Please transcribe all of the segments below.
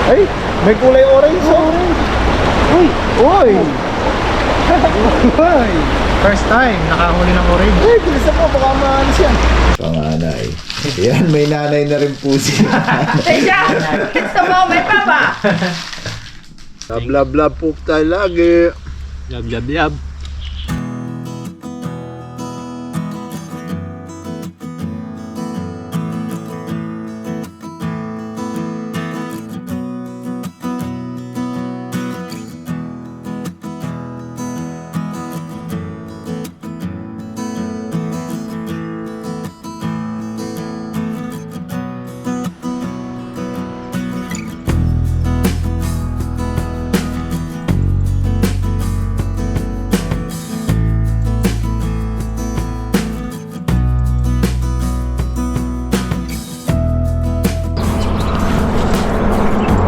Ay, may kulay orange. Uy! Uy! Uy! First time, nakahuli ng orange. Uy, bilisan mo, baka maalis yan. Panganay. Yan, may nanay na rin po siya. Teka! Gusto mo, may papa! Lab po tayo lagi. Yab.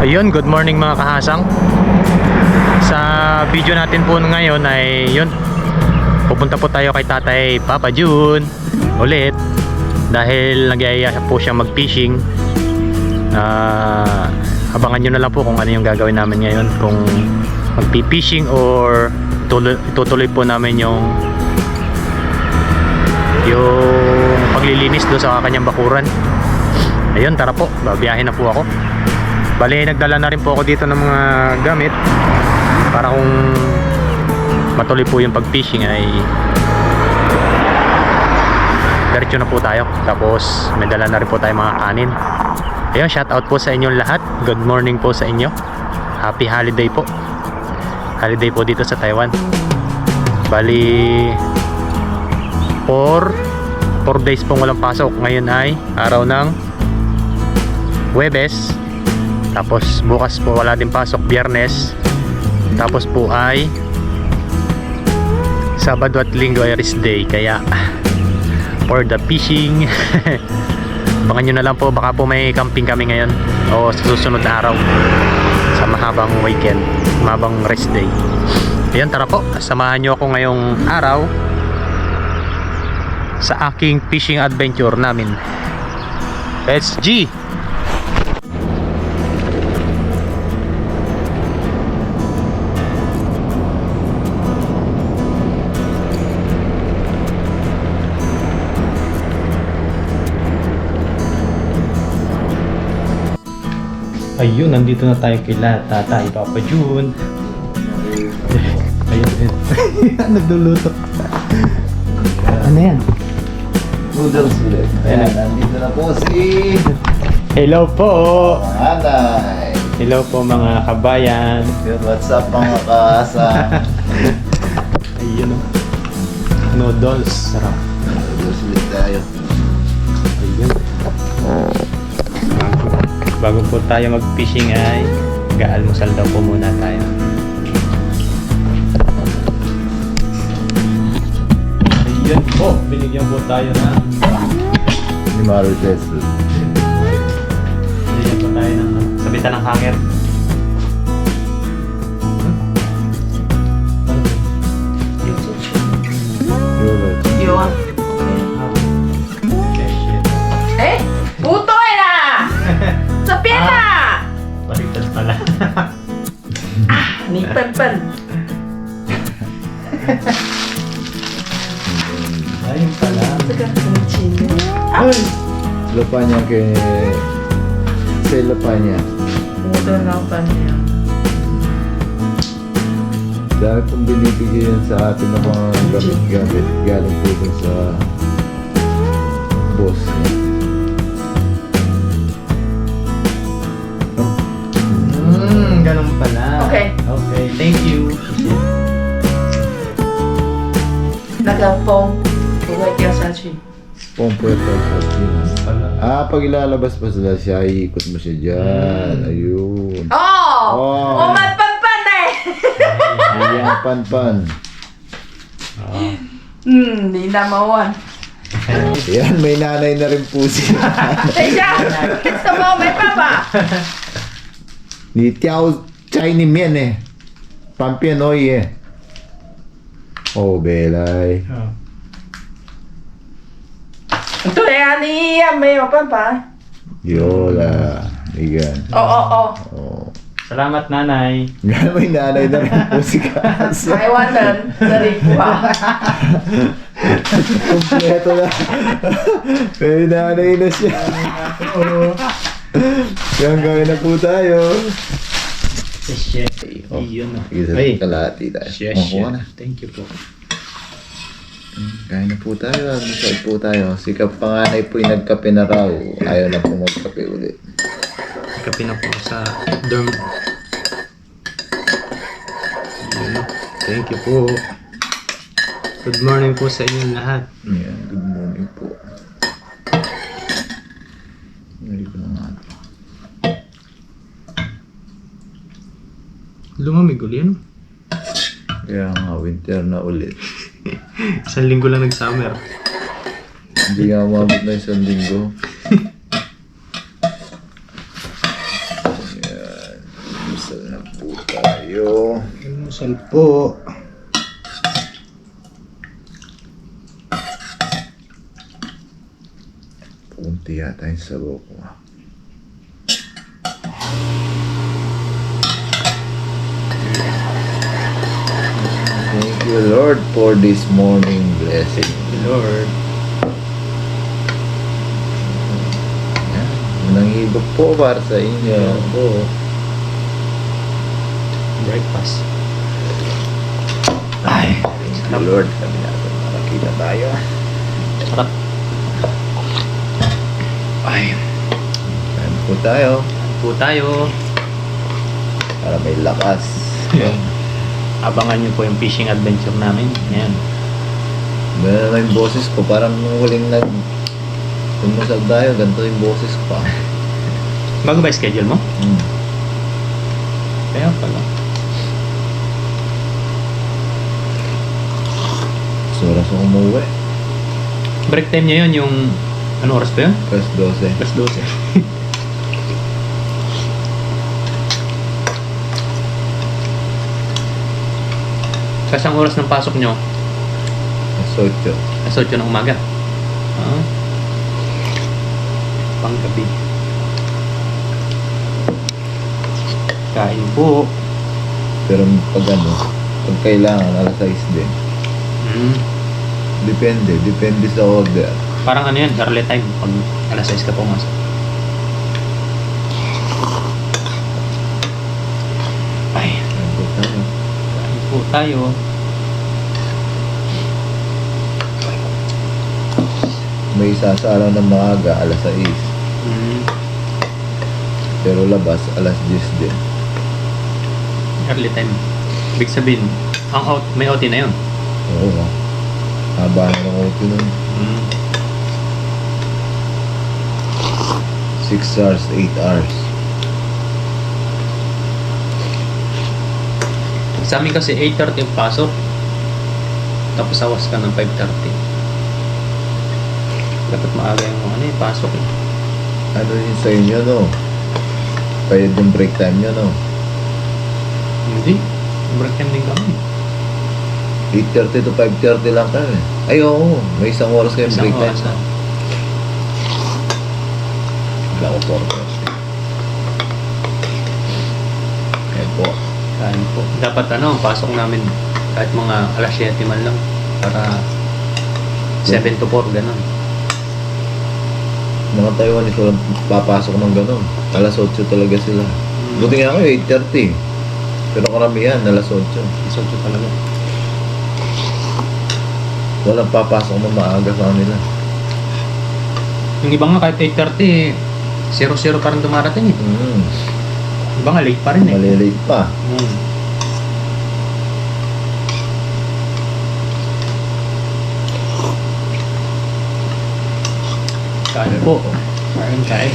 Ayun, good morning mga kahasang. Sa video natin po ngayon ay yun, pupunta po tayo kay Tatay Papa June ulit dahil nagyayaya po siyang mag-fishing. Abangan nyo na lang po kung ano yung gagawin namin ngayon, kung mag-fishing or itutuloy po namin yung paglilinis doon sa kanyang bakuran. Ayun, tara po, babiyahin na po ako. Bali, nagdala na rin po ako dito ng mga gamit para kung matuloy po yung pag-fishing ay diretso na po tayo. Tapos may dala na rin po tayo mga kanin. Ayun, shout out po sa inyong lahat. Good morning po sa inyo. Happy holiday po. Holiday po dito sa Taiwan. Bali 4 days pong walang pasok. Ngayon ay araw ng Huwebes. Tapos bukas po wala din pasok, Biyernes. Tapos po ay Sabado at Linggo ay rest day. Kaya for the fishing abangan nyo na lang po, baka po may camping kami ngayon o sa susunod na araw sa mahabang weekend, mahabang rest day. Ayan, tara po, samahan nyo ako ngayong araw sa aking fishing adventure namin. Let's G! Ayun, nandito na tayo kay Tatay Papa June. Ayun. Nagluluto. Ano yan? Noodles ulit. Ayan, nandito na po si Hello po! Panganay. Hello po mga kabayan. What's up mga kaasa? Ayun o. Noodles. Sarap. Noodles ulit tayo. Ayun. Bago po tayo mag-fishing ay mag-aalmusal daw po muna tayo. Ayun po, binigyan po tayo ng Ni Marites. binigyan po tayo ng sabitan ng hanger. Yun. Eh? Putoy na! Sabihin na! Baliktad pala. Ni Pen. Ayun pala. Ay! Lapanya kay... Sa lapanya. Puto na pa niya. Dahil kung binibigyan sa atin ng mga gamit galing po dun sa boss niya. Ganun pala. Okay. Okay, thank you. Nagapong. Buhay kaya sa atin. Pompuerto sa Pinas. Pala. Pag ilalabas pa sila siya, iikot mo siya dyan. Ayun. Oh! Oh. Oh, may panpan eh! Ayan, pan. Hindi na mawan. Ayan, may nanay na rin po siya. Teka! Gusto mo, may papa! Ni Tiao Chai ni Mian eh. Pampian Oy eh. Oh, belay. Oh. 对啊，你也没有办法。 Yola. Igan.哦哦哦， Oh. Salamat, nanay. Gano'n may nanay na rin po si Kaso. I wonder, dari pa. Kompleto na. May nanay na siya. Yan, gawin na po tayo. Oh, yun na. Sige, Ay, kalahati tayo. shit, Makuha na. Thank you po. Kain na po tayo. Masarap po tayo. Si panganay po yung nagkape na raw. Ayaw na po magkape ulit. Kape na po sa dorm. Yun. Thank you po. Good morning po sa inyong lahat. Yan, good morning po. Hindi ko na nga. Lumamig uli, ano? Kaya nga, winter na ulit. Isang linggo lang nag-summer. Hindi nga umabot na isang linggo. Yan. Masal na po tayo. Masal po. Punti yata yung sabo ko. Thank you, Lord, for this morning blessing. Lord. Yan. Nanghibok po para sa inyo. po. Breakfast. Ay, thank you, Lord. Kami natin makakita tayo. Sarap. Ay. Kain po tayo Po tayo. para may lakas. Abangan niyo po yung fishing adventure namin. Ayan. Ganun naman yung boses ko. Parang nung huling tumusag tayo, ganito yung boses ko pa. Bago ba yung schedule mo? Kaya pala. So, oras ako umuwi. Break time niya yun, yung... Ano oras pa yun? Plus 12. Plus 12. Kasi ang oras ng pasok nyo, Plus 8. alas 8 ng umaga. Panggabi. Kain po. Pero pag kailangan, alas 6 din. Depende sa order. Parang ano yan, early time. Pag alas 6 ka pumasok. Ay, Kain po tayo. kain po tayo. May isasaraw ng maaga, alas 6. Pero labas, alas 10 din. Early time. Ibig sabihin, may OT na yun. Oo. Haba na ng OT nun. 6 hours, 8 hours. Sa amin kasi 8:30 yung pasok. Tapos awas ka ng 5:30. Dapat maaga yung pasok. Ano yun sa inyo, no? Payad yung break time nyo, no? Hindi. Break time din kami. 8:30 to 5:30 lang kami. Ay, oo. May isang oras kayong Isang break time. oras na. Wala ko 4:30. Ayan po. Kain po. Dapat pasok namin kahit mga alas 7 man lang. Para 7 to 4, ganun. Mga Taiwanese walang papasok ng gano'n. Alas 8 talaga sila. Buti nga kayo, 8:30. Pero karamihan, alas 8. Alas 8 talaga. Walang papasok ng maaga sa kanila. Yung iba nga kahit 8:30, 0-0 pa rin dumarating eh. Iba nga late pa rin eh. Malilate pa. Kain po. Kain.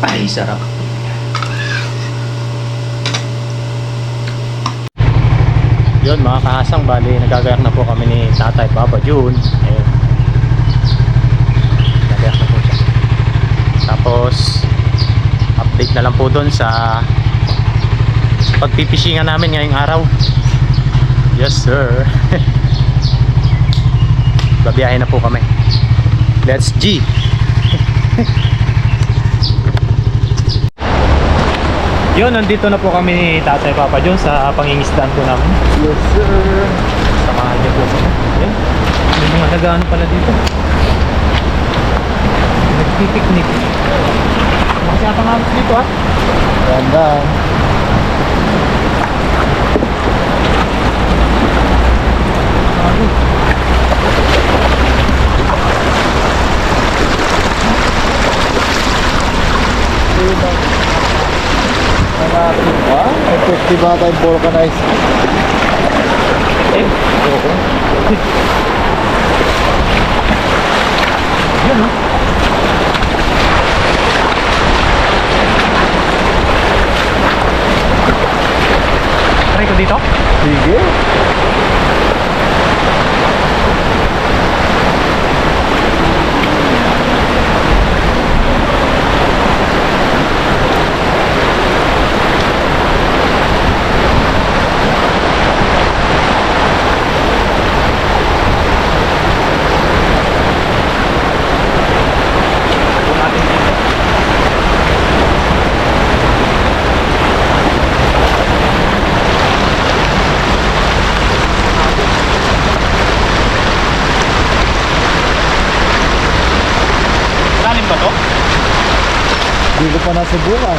Ay, sarap. Yun mga kahasang, bali nagagayak na po kami ni Tatay Papa June. Ayun. Nagagayak na po siya. Tapos update na lang po doon sa pagpipishingan namin ngayong araw. Yes sir. babiyahe na po kami. Let's G! Yun, nandito na po kami ni Tatay Papa John sa pangingisdaan po namin. Yes, sir. Samahan niyo po kami. Yan. May mga nag-ano pala dito. Nagpipiknik. Kasi atang halos dito ah. Ganda. Malapit ba? Effective ba tayong vulcanized? Eh, Oo. yun oh. Try ko dito. Sige. Lalim ba to? Hindi ko pa nasubukan.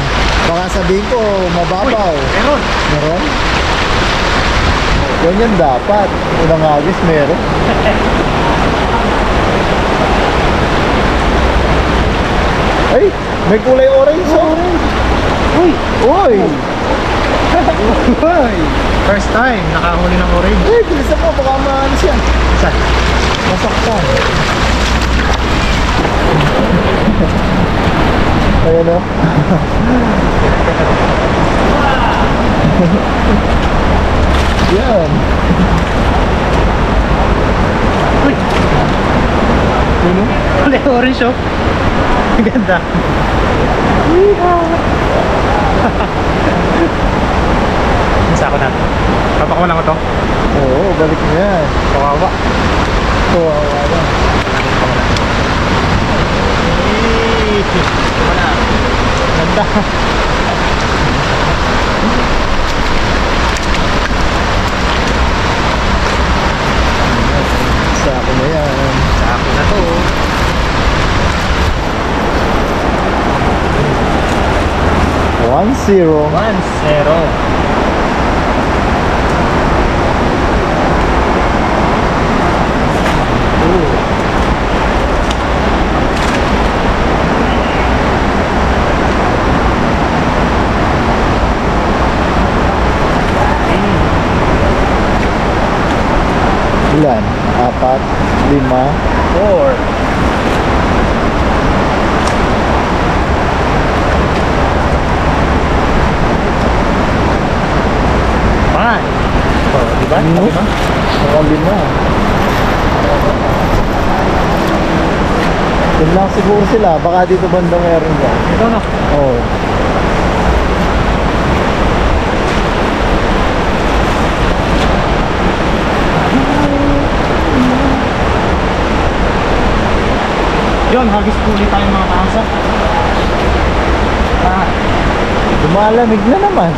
Baka sabihin ko, mababaw. Meron. Meron? Ganyan dapat. Unang agis meron. Ay! May kulay orange. Orange. Uy! Uy! Uy! First time nakahuli ng orange. Uy! Bilisan mo. Baka maalis yan. Saan? Masaktan. Ayan o. Yan. Uy! Yun o. Kulay orange oh. Ang ganda. Isa ako natin. Papakuha ko to. Oo, balik mo yan. Kawawa. Kawawa yan. Ganda. Sa akin na yan. Sa akin na to. One zero. 1-0. Ilan? 4, 5. 4. Fine. Oh, diba? Ano? Diba? Mga 5. Doon lang siguro sila. Baka dito banda meron dyan. Ito no. Oo. Yun, hagis po ulit tayo mga kaasa. Ah, Lumalamig na naman.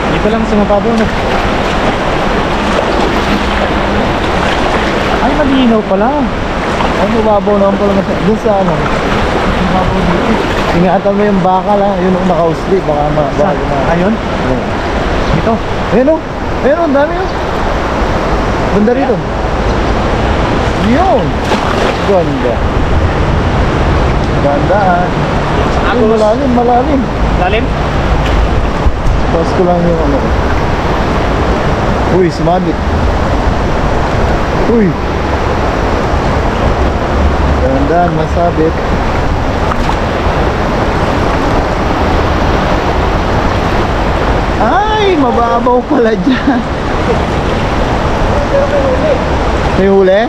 dito lang sa mababaw na. Ay, malinaw pala. Ay, mababaw naman pala na doon sa ano. Mababaw dito. Ingatan mo yung bakal ha. Yun ang naka-usli. Baka Saan? na. Ayun? Oo. Ito. Ayun o. Ayun o, ang dami o. Banda rito. Yun. Ganda. Ganda ha. Ay, malalim, malalim. Lalim? Tapos ko lang yung ano. Uy, sumabit. Uy. Ganda, masabit. Ay, mababaw pala dyan. May huli?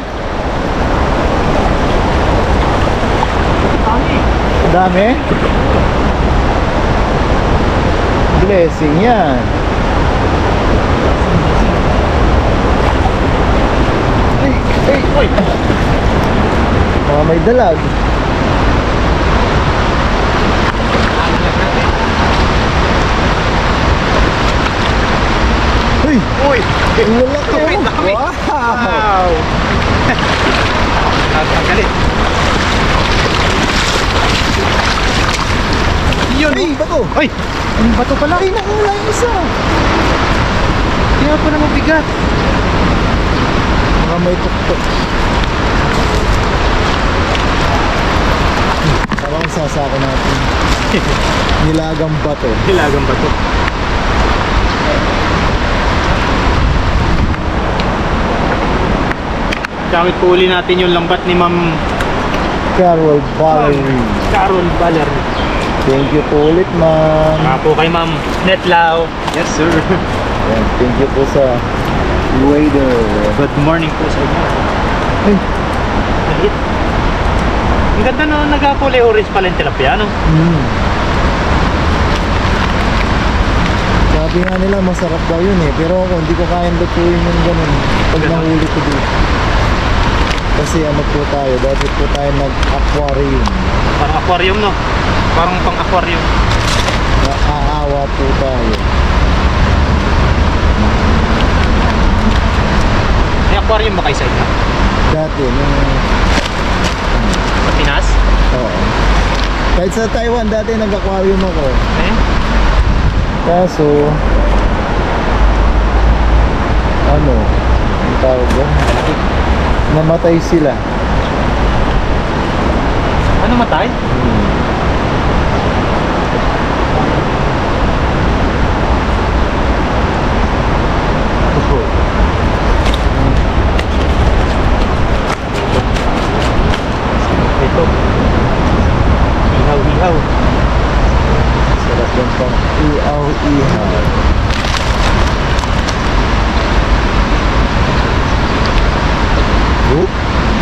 Ang dami? Blessing yan. Ay, ay, Uy! may dalag. Uy! Uy! Ang lalaki Uy, oh. dami. Wow! Ang galit. Yun. Ay, bato! Ay! Ang bato pala. Ay, nakawala yung isa. Kaya pala mabigat. Mga may tuktok. Parang sasako natin. Nilagang bato. Hilagang bato. Gamit po uli natin yung lambat ni Ma'am Carol Valerie. Carol Baler. Thank you po ulit, ma'am. Po kay Ma'am Netlao. Yes, sir. Ayan, thank you po sa waiter. Good morning po sa inyo. Ay, Maliit. Ang ganda no, nagkulay orange pala yung tilapia, no? Sabi nga nila masarap daw yun eh. Pero ako hindi ko kayang lutuin yung ganun pag Ganun? nahuli ko dito. Kasi ano po tayo, dati po tayo nag-aquarium. Parang aquarium, no? Parang pang-aquarium. Naaawa po tayo. May aquarium ba kayo sa inyo? Dati, nung... Sa Pinas? Oo. Kahit sa Taiwan, dati nag-aquarium ako. Eh? Kaso... Ano? Ang tawag doon? Namatay sila. Ano matay? Ito. Ihaw-ihaw. Sarap yung pang ihaw-ihaw. Oh,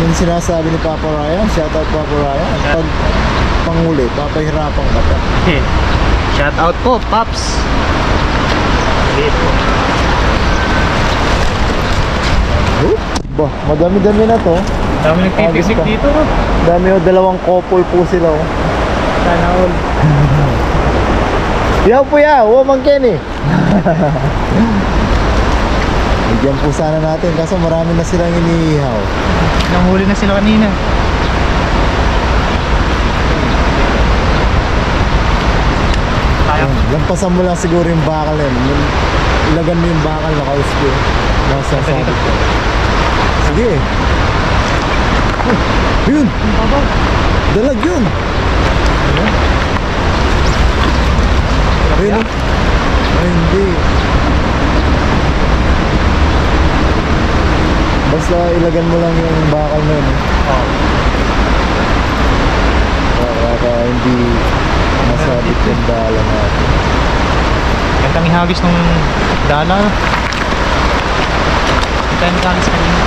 yung sinasabi ni Papa Ryan, shoutout Papa Ryan, pag panghuli, papahirapan ka pa. Shout out po, Pops. Liit po. Oh, bah, madami-dami na to. Dami nagpipiknik Ayos pa. dito, no? Dami o, dalawang couple po sila oh. Sana all. Yaw po yaw, Mang Kenny. Bigyan po sana natin kasi marami na silang iniihaw. Nanghuli na sila kanina. Tayo. Lampasan mo lang siguro yung bakal yan. Ilagan mo yung bakal na kauspo. Nasa Dito. sabit ko. Sige. Yun! Dalag yun! Ayun oh. Ay hindi. Basta ilagan mo lang yung bakal na yun. Oh. Para hindi masabit yung dala natin. Gandang ihagis ng dala. Hindi tayo nagkagis kanina.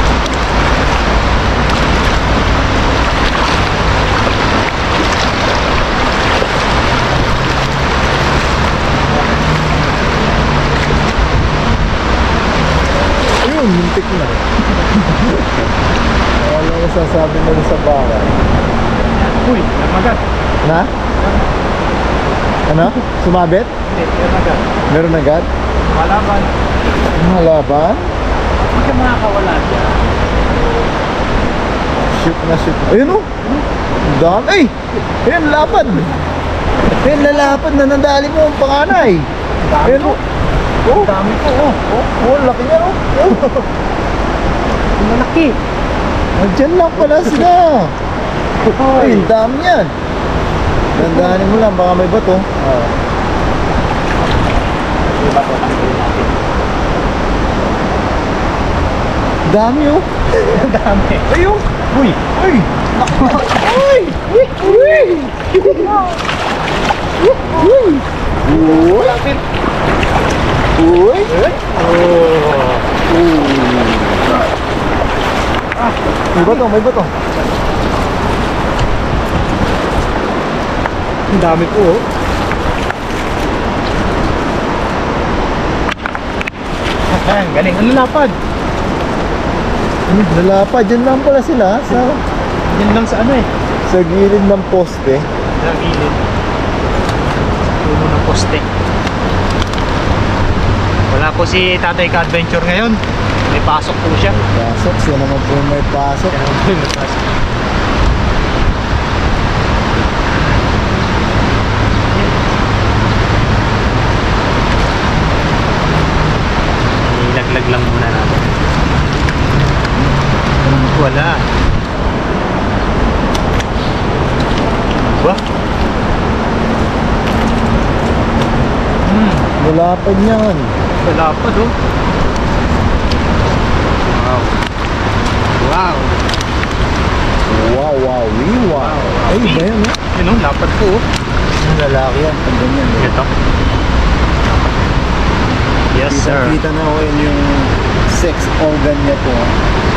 Ayun, muntik na. Wala ko sasabi mo sa bakal. Uy, nagmagat. Na? Ano? Sumabit? Hindi, nagmagat. Meron agad? Malaban. Malaban? Hindi ka makakawala siya. Shoot na shoot. Ayun oh! Dami! Ay! Ayun, lapad! Ayun, lalapad na nadali mo ang panganay! Ayun oh! Oh! Dami po, oh. Oh, laki niya oh! Malaki. Nandiyan lang pala sila! Ay, ang dami yan! Dandahanin mo lang, baka may bato. Dami oh! Dami. Ayun! Uy. Uy! Uy! Uy! Uy! Uy! Uy! Lapit. Uy! Oh. May bato, may bato. Ang dami po, oh. Ayan, galing. Ano lapad? Lalapad, dyan lang pala sila sa Yan lang sa ano eh. Sa gilid ng poste. Sa gilid. Sa puno ng poste. Wala po si Tatay Ka-Adventure ngayon. May pasok po siya. Pasok, siya naman po may pasok. Kaya po may pasok. Ilaglag lang muna natin. Wala. Ba? Malapad niyan. Wala pa do. Wow. Wow. Wow, wow, wow. Ay, ba yan, eh? Yun o, lapad po. Ang lalaki yan. Ang ganyan. Ito. Yes sir. Kita na ko yun yung sex organ niya po.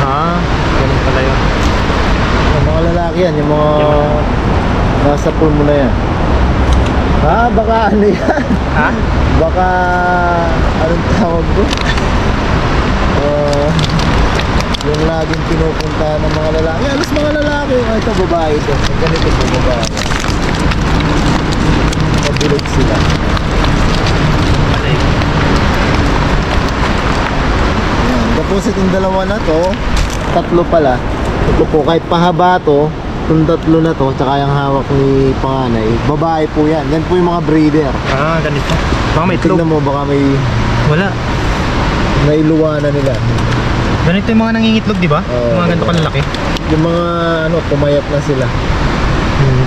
Ah, ganun pala yun. Yung mga lalaki yan, yung mga nasa pulmo na yan. Ha? Baka ano yan? Ha? Baka anong tawag ko? Yung laging pinupunta ng mga lalaki. Alas mga lalaki. Ay, ito babae ito. Ganito po babae. Mabilog sila. Ayan. Tapos itong dalawa na to, tatlo pala. Ito po, kahit pahaba to, itong tatlo na to, tsaka yung hawak ni panganay, babae po yan. Yan po yung mga breeder. Ah, ganito. Baka may itlog. Tignan mo, baka may Wala. nailuwanan nila. Ganito yung mga nangingitlog, di ba? Oo. Yung mga ganito kalalaki. Yung mga ano, pumayat na sila.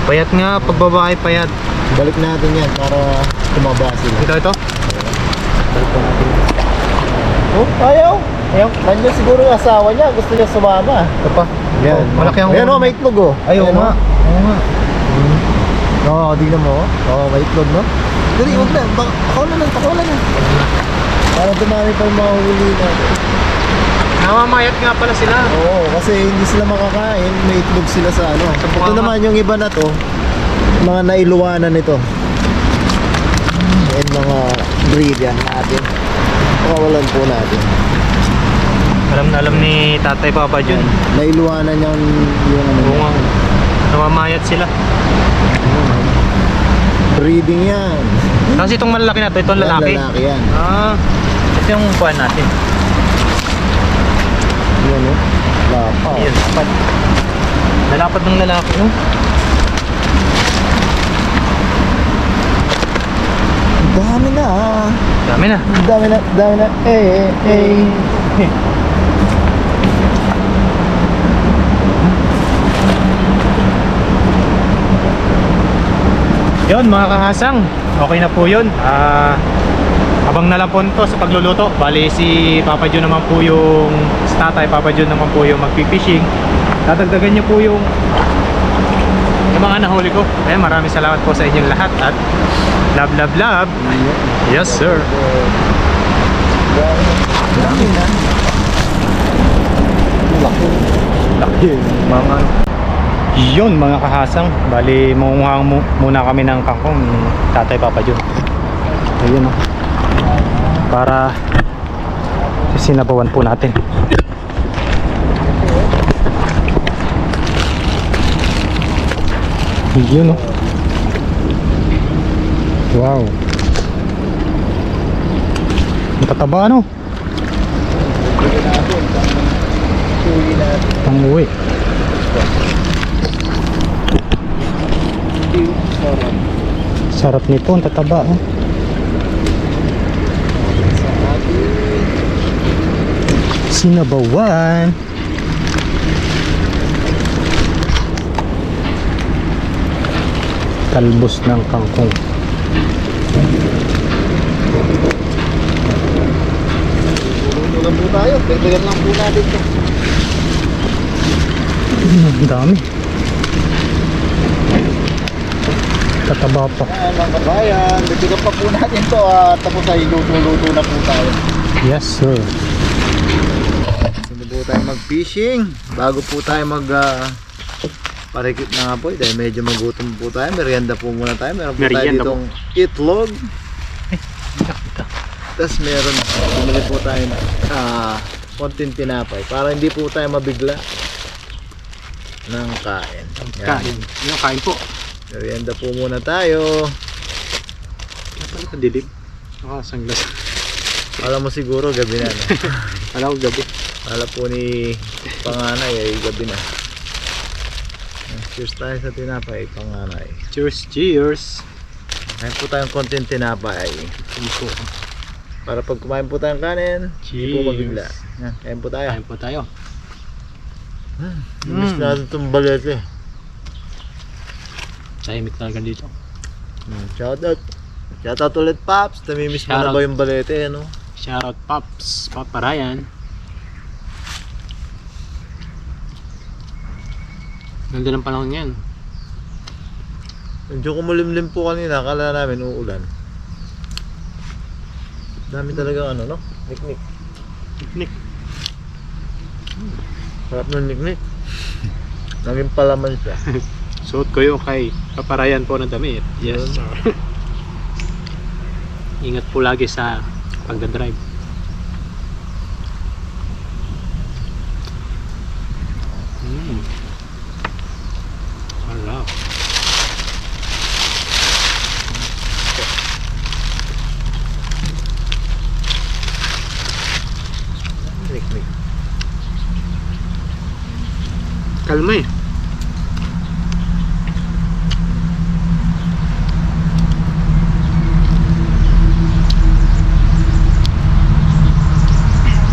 Payat nga, pag babae payat. Balik natin yan para tumaba sila. Ito. Balik pa natin. Oh, ayaw. Ayaw. Nandiyan siguro yung asawa niya. Gusto niya sumama. Ito pa. Yan. Malaki ang Ayan o, may itlog o. Ayaw Ayan, nga. oh. Oo nga. Oo, tignan mo. Oo, may itlog no. Dali, huwag na. Pakawalan na. Para dumami pa yung mga huli natin. Namamayat nga pala sila. Oo, kasi hindi sila makakain. May itlog sila sa ano. Sa Ito bunganga. naman yung iba na to. Mga nailuwanan nito. Yan mga breed yan natin. Pakawalan po natin. Alam na alam ni Tatay Papa Jun. Nailuwanan yung ano. Bungang namamayat sila. Breeding yan. Kasi itong malalaki na to, itong Yan, lalaki. lalaki yan. Ah, ito yung kuha natin. Yan o. Lapaw. Ayan, lapad. Lalapad ng lalaki, no? Ang dami na ah. Dami na. Ang dami na. Dami na. Yun mga kahasang, okay na po yun. Abang na lang po nito sa pagluluto. Bali si Papa Jun naman po yung, si Tatay Papa Jun naman po yung magpipishing. Dadagdagan niyo po yung mga nahuli ko. Kaya maraming salamat po sa inyong lahat at love. Yes sir. Dami na. Laki. Laki mga yun mga kahasang. Bali munguhang muna kami ng kangkong ni Tatay Papa Jun. Ayun o. Para sinabawan po natin. Yun o. Wow. Matataba ano? Ang uwi. Sarap nito, ang tataba oh. Sinabawan. Talbos ng kangkong. Tulong lang po tayo. Dagdagan lang po natin ito. Ang dami. Tataba pa. Ayan mga kabayan. Dagdagan pa po natin ito. Tapos ay luto-luto na po tayo. Yes sir. Hindi po tayo mag-fishing. Bago po tayo parikit na nga po. Dahil medyo magutom po tayo. Merienda po muna tayo. Meron po tayo Merienda ditong itlog. Tapos meron. Bumili po tayo na konting tinapay. Para hindi po tayo mabigla. ng kain. Kain. Yung kain po. Merienda po muna tayo. Ano pala kadilip? Nakasanglas. Alam mo siguro gabi na, no? Alam ko gabi. Alam po ni panganay ay gabi na. Cheers tayo sa tinapay, panganay. Cheers, cheers. Kain po tayong konting tinapay. Kain po. Para pag kumain po tayong kanin, hindi po Cheers. mabigla. Yan, kain po tayo. Kain po tayo. Miss natin itong balete. Tahimik talaga dito. Shoutout. Shoutout ulit, Paps. Namimiss mo na Shoutout. ba yung balete, ano? Shoutout Pops. Papa Ryan. Ganda ng panahon yan. Medyo kumulimlim po kanina, akala namin uulan. Dami talaga ano, no? Niknik. Picnic. Sarap ng niknik. Naging palaman siya. Suot ko yung kay Papa Ryan po na damit. Yes, Yun. sir. Ingat po lagi sa pagdadrive. Sarap. Niknik. Kalma eh.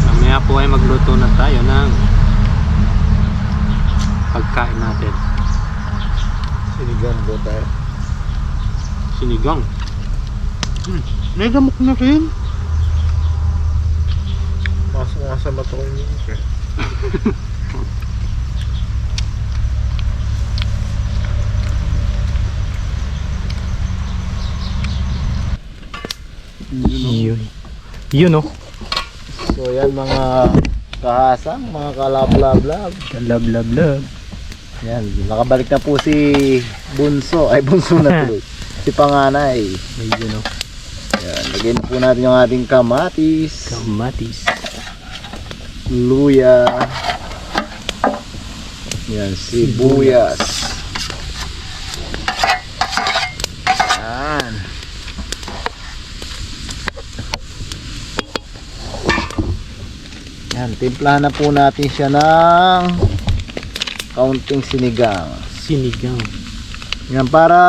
Mamaya po ay magluto na tayo ng pagkain natin. Sinigang po tayo. Sinigang. May gamok na rin. Masok nga sa mata ko yun. Yun oh. So yan mga kahasang, mga kalab-lab-lab. Love. Yan, nakabalik na po si Bunso. Ay, Bunso na tuloy. Si Panganay. Ayun oh. Yan, lagyan po natin yung ating kamatis, Kamatis. luya. Yan, sibuyas. Yan. Yan, timplahan na po natin siya ng kaunting sinigang. Sinigang. Yan, para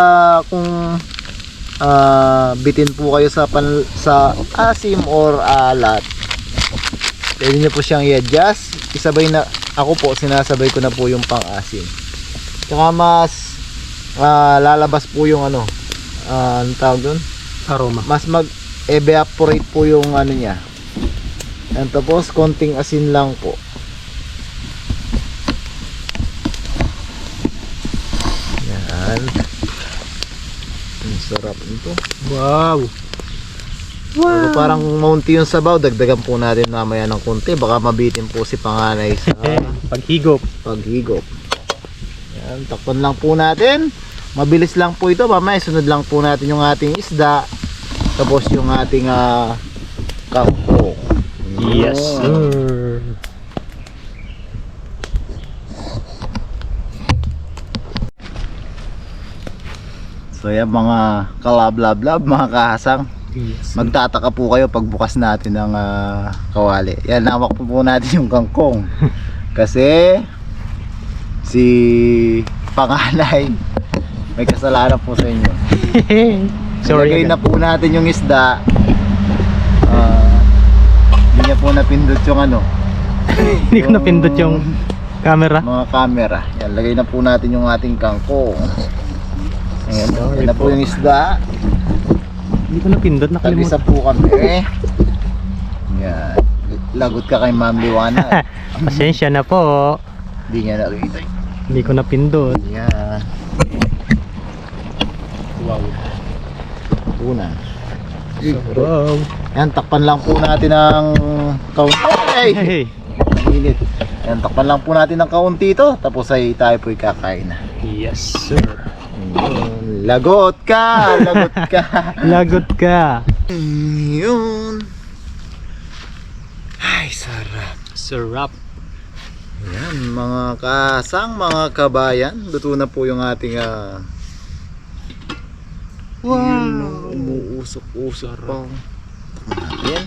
kung bitin po kayo sa sa asim or alat, pwede nyo po siyang i-adjust. Isabay na, ako po sinasabay ko na po yung pang-asim. Tsaka mas lalabas po yung ano, anong tawag dun? Aroma. Mas mag-evaporate po yung ano niya. And tapos konting asin lang po. Yan. Ang sarap nito. Wow. Pero parang maunti yung sabaw, dagdagan po natin mamaya ng konti. Baka mabitin po si Panganay sa Paghigop. paghigop. Yan, takpan lang po natin. Mabilis lang po ito. Mamaya sunod lang po natin yung ating isda. Tapos yung ating kangkong. Yes, Yun. sir. So yan mga kalab-lab-lab, mga kahasang. Yes. Magtataka po kayo pag bukas natin ng kawali. Yan, hawak po natin yung kangkong. Kasi si Panganay may kasalanan po sa inyo. Sorry. Ilagay na po natin yung isda. Hindi niya po napindot yung ano. Hindi ko napindot yung camera. Mga camera. Yan, lagay na po natin yung ating kangkong. Ayan, Sorry yan na po po. yung isda. Hindi ko napindot, Tag-isa nakalimutan. po kami. Yan. Lagot ka kay Ma'am Liwana. Pasensya na po. Hindi niya nakita. Hindi ko napindot. Yan. Wow. Una. Wow. Yan, takpan lang po natin ng kaunti. Ay! Hey. Ang init. Yan, takpan lang po natin ng kaunti ito. Tapos ay tayo po'y kakain na. Yes, sir. Yun. Lagot ka! Lagot ka! Lagot ka. Yun. Ay, sarap. Sarap. Yan, mga kasang, mga kabayan, luto na po yung ating Wow! umuusok-usok pa. Yan.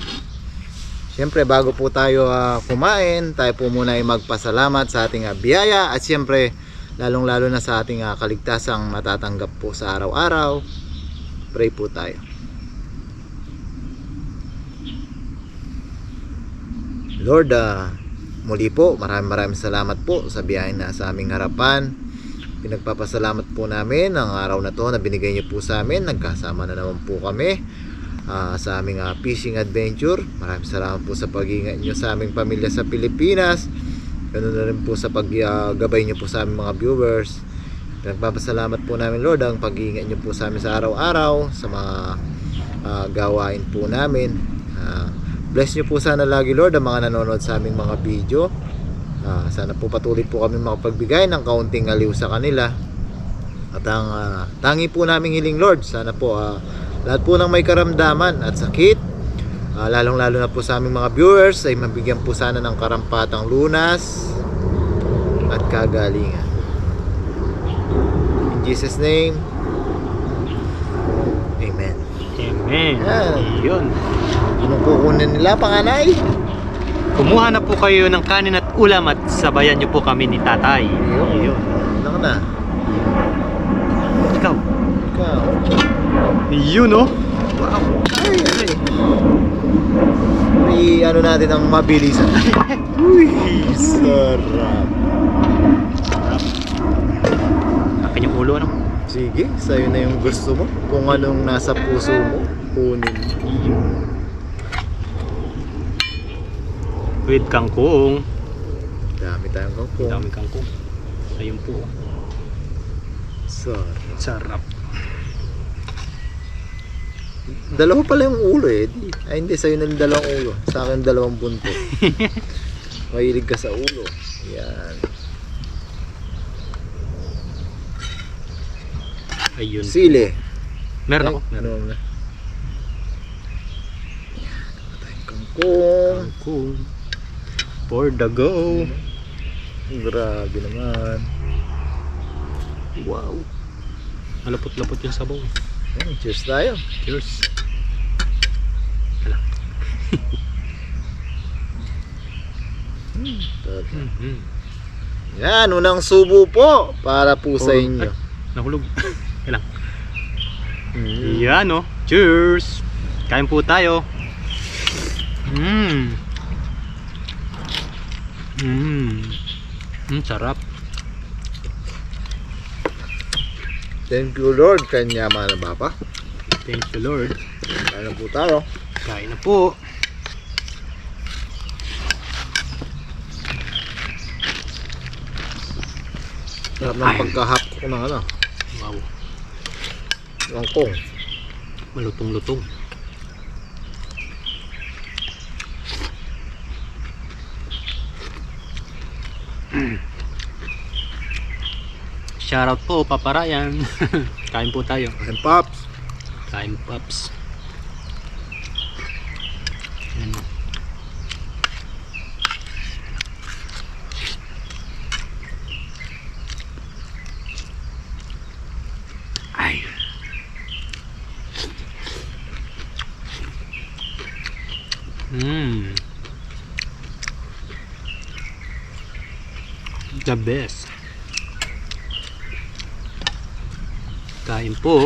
Siyempre, bago po tayo kumain, tayo po muna ay magpasalamat sa ating biyaya at siyempre, lalong-lalo na sa ating kaligtasang matatanggap po sa araw-araw. Pray po tayo. Lord, muli po, maraming salamat po sa biyaya na sa aming harapan. Pinagpapasalamat po namin ang araw na to na binigay niyo po sa amin. Nagkasama na naman po kami sa aming fishing adventure. Maraming salamat po sa pag-iingat nyo sa aming pamilya sa Pilipinas. Ganun na rin po sa paggabay nyo po sa aming mga viewers. Nagpapasalamat po namin, Lord, ang pag-iingat nyo po sa amin sa araw-araw, sa mga gawain po namin. Bless nyo po sana lagi, Lord, ang mga nanonood sa aming mga video. Sana po patuloy po kami makapagbigay ng kaunting aliw sa kanila. At ang tangi po naming hiling, Lord, sana po lahat po ng may karamdaman at sakit, lalong-lalo na po sa aming mga viewers, ay mabigyan po sana ng karampatang lunas at kagalingan. In Jesus' name, Amen. Amen. Yan. Yun. Anong kukunin nila, panganay? Kumuha na po kayo ng kanin at ulam at sabayan niyo po kami ni Tatay. Yun. Ano ka na? Ikaw. Ikaw. Yun, oh. Wow. Ay. May ano natin ang mabilisan. Uy, sarap. Akin yung ulo, ano? Sige, sa'yo na yung gusto mo. Kung anong nasa puso mo, kunin. With kangkong. Dami tayong kangkong. Daming kangkong. Ayun po. Sarap. Sarap. Dalawa pala yung ulo eh. Ay hindi, sa'yo na yung dalawang ulo. Sa akin dalawang bunto. Mahilig ka sa ulo. Yan. Ayun. Sili. Meron ako. Ay, Meron. ano na. Tayong kangkong. Kangkong. For the go. Grabe naman. Wow. Malapot-lapot yung sabaw. Cheers tayo. Cheers. Hala. Yan, unang subo po para po sa inyo. Ay, nahulog. Kailang. Yan, oh. Cheers. Kain po tayo. Sarap. Thank you, Lord. Kanya mana Bapa. Thank you, Lord. Kaya na po tayo. Kain na po. Sarap ng pagkahap ko ng ano. Wow. Kangkong. Malutong-lutong. Shoutout po, Papa Ryan. Kain po tayo. And Pops. Kain, Pops. Yan. Ay. The best. Kain po.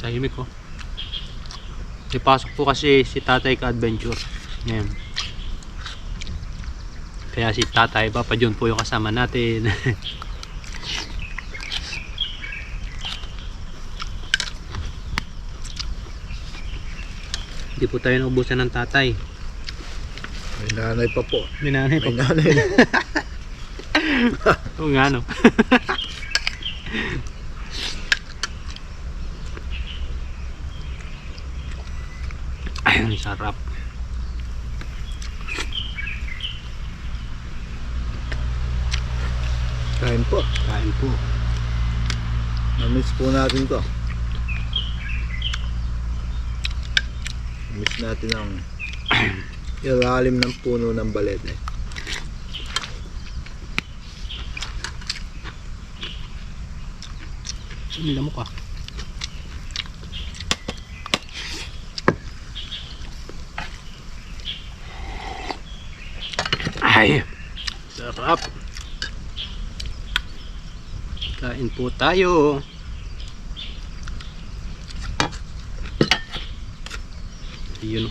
Tahimik ko. Ipasok po kasi si Tatay ka-adventure. Ngayon. Kaya si Tatay, Papa John po yung kasama natin. Hindi po tayo naubusan ng Tatay. May nanay pa po. May nanay pa. May nanay. Oo nga, no? Ayun, sarap. Kain po. Kain po. Na-miss po natin to. Miss natin ang ilalim ng puno ng balete. Nila mo ka. Ay, sarap. Kain po tayo. Yun.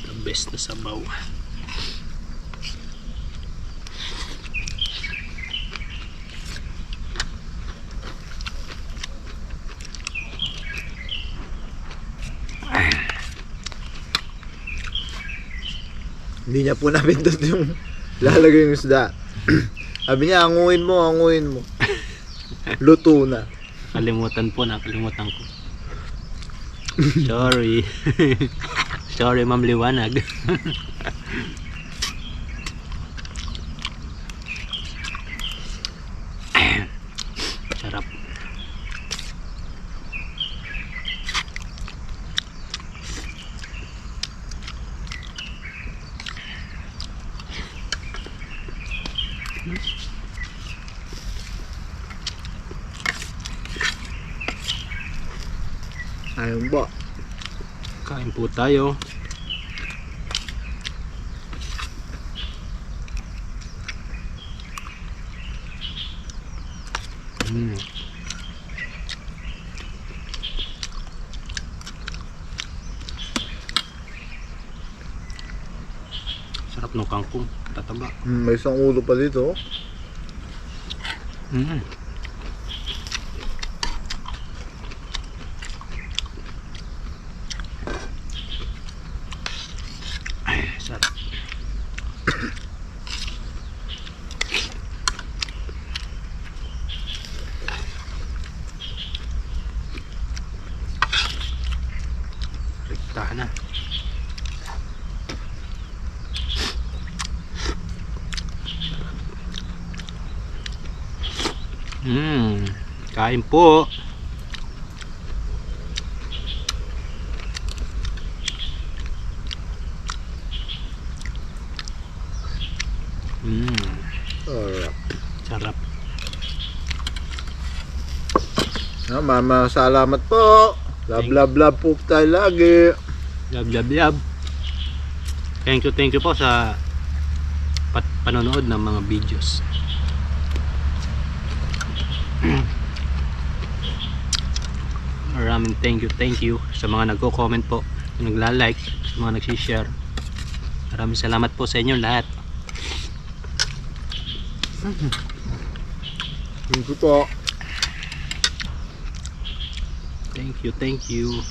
The best na sabaw. Hindi niya po napindot yung lalagay yung isda. Sabi niya, anguin mo, anguin mo. Luto na. Nakalimutan ko. Sorry. Sorry, Ma'am Liwanag. Sarap. Ayun ba? Kain po tayo. Sarap ng kangkong, tataba. May isang ulo pa dito. Ay, sarap. Rekta na. Kain po. Alright. Sarap. Mama, salamat po. Love po tayo lagi. Love. Thank you po sa panonood ng mga videos. Maraming thank you sa mga nagko-comment po, nagla-like, sa mga nagsi-share. Maraming salamat po sa inyo lahat. Thank you po. Thank you.